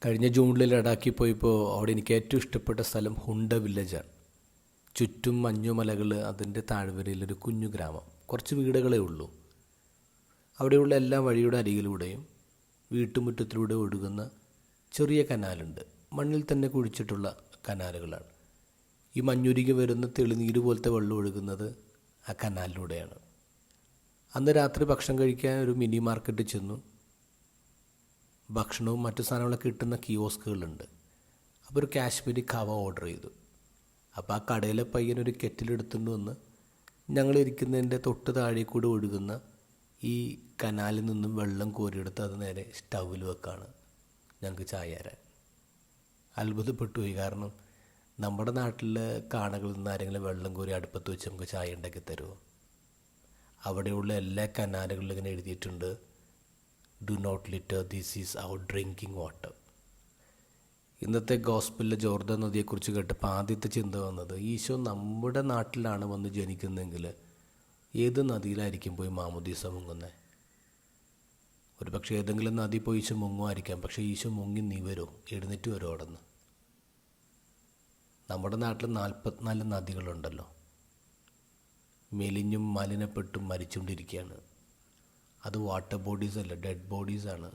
കഴിഞ്ഞ ജൂണിൽ ലഡാക്കിൽ പോയപ്പോൾ അവിടെ എനിക്ക് ഏറ്റവും ഇഷ്ടപ്പെട്ട സ്ഥലം ഹുണ്ട വില്ലേജാണ്. ചുറ്റും മഞ്ഞുമലകൾ, അതിൻ്റെ താഴ്വരയിലൊരു കുഞ്ഞു ഗ്രാമം, കുറച്ച് വീടുകളേ ഉള്ളൂ. അവിടെയുള്ള എല്ലാ വഴിയുടെ അരികിലൂടെയും വീട്ടുമുറ്റത്തിലൂടെ ഒഴുകുന്ന ചെറിയ കനാലുണ്ട്. മണ്ണിൽ തന്നെ കുഴിച്ചിട്ടുള്ള കനാലുകളാണ്. ഈ മഞ്ഞുരുകി വരുന്ന തെളിനീര് പോലത്തെ വെള്ളം ഒഴുകുന്നത് ആ കനാലിലൂടെയാണ്. അന്ന് രാത്രി ഭക്ഷണം കഴിക്കാൻ ഒരു മിനി മാർക്കറ്റിൽ ചെന്നു. ഭക്ഷണവും മറ്റു സാധനങ്ങളൊക്കെ കിട്ടുന്ന കിയോസ്കുകളുണ്ട്. അപ്പോൾ ഒരു കാശ്മീരി കവ ഓർഡർ ചെയ്തു. അപ്പോൾ ആ കടയിലെ പയ്യൻ ഒരു കെറ്റിലെടുത്തുകൊണ്ട് വന്ന് ഞങ്ങളിരിക്കുന്നതിൻ്റെ തൊട്ട് താഴെ കൂടെ ഒഴുകുന്ന ഈ കനാലിൽ നിന്നും വെള്ളം കോരിയെടുത്ത് അത് നേരെ സ്റ്റൗവിൽ വെക്കാണ് ഞങ്ങൾക്ക് ചായ തരാൻ. അത്ഭുതപ്പെട്ടു പോയി. കാരണം നമ്മുടെ നാട്ടിലെ കാണകളിൽ നിന്ന് ആരെങ്കിലും വെള്ളം കോരി അടുപ്പത്ത് വെച്ച് നമുക്ക് ചായ ഉണ്ടാക്കി തരുമോ? അവിടെയുള്ള എല്ലാ കനാലുകളിലും ഇങ്ങനെ എഴുതിയിട്ടുണ്ട്, do not litter, this is our drinking water. ഇന്നത്തെ ഗോസ്പലിലെ ജോർദാൻ നദിയെക്കുറിച്ച് കേട്ടപ്പോൾ ആദ്യത്തെ ചിന്ത വന്നത്, ഈശോ നമ്മുടെ നാട്ടിലാണ് വന്ന് ജനിക്കുന്നതെങ്കിൽ ഏത് നദിയിലായിരിക്കും പോയി മാമോദീസ മുങ്ങുന്നത്? ഒരു പക്ഷേ ഏതെങ്കിലും നദി പോയി ഈശോ മുങ്ങുമായിരിക്കാം. പക്ഷേ ഈശോ മുങ്ങി നീ വരുമോ? എഴുന്നേറ്റ് വരുമോ അവിടെ നിന്ന്? നമ്മുടെ നാട്ടിൽ 44 നദികളുണ്ടല്ലോ, മെലിഞ്ഞും മലിനപ്പെട്ടും മരിച്ചുകൊണ്ടിരിക്കുകയാണ്. അത് വാട്ടർ ബോഡീസ് അല്ല, ഡെഡ് ബോഡീസാണ്.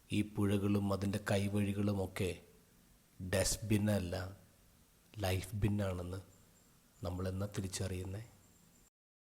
ഈ പുഴകളും അതിൻ്റെ കൈവഴികളുമൊക്കെ ഡസ്റ്റ്ബിന്നല്ല, ലൈഫ് ബിന്നാണെന്ന് നമ്മളെന്നാ തിരിച്ചറിയുന്നത്?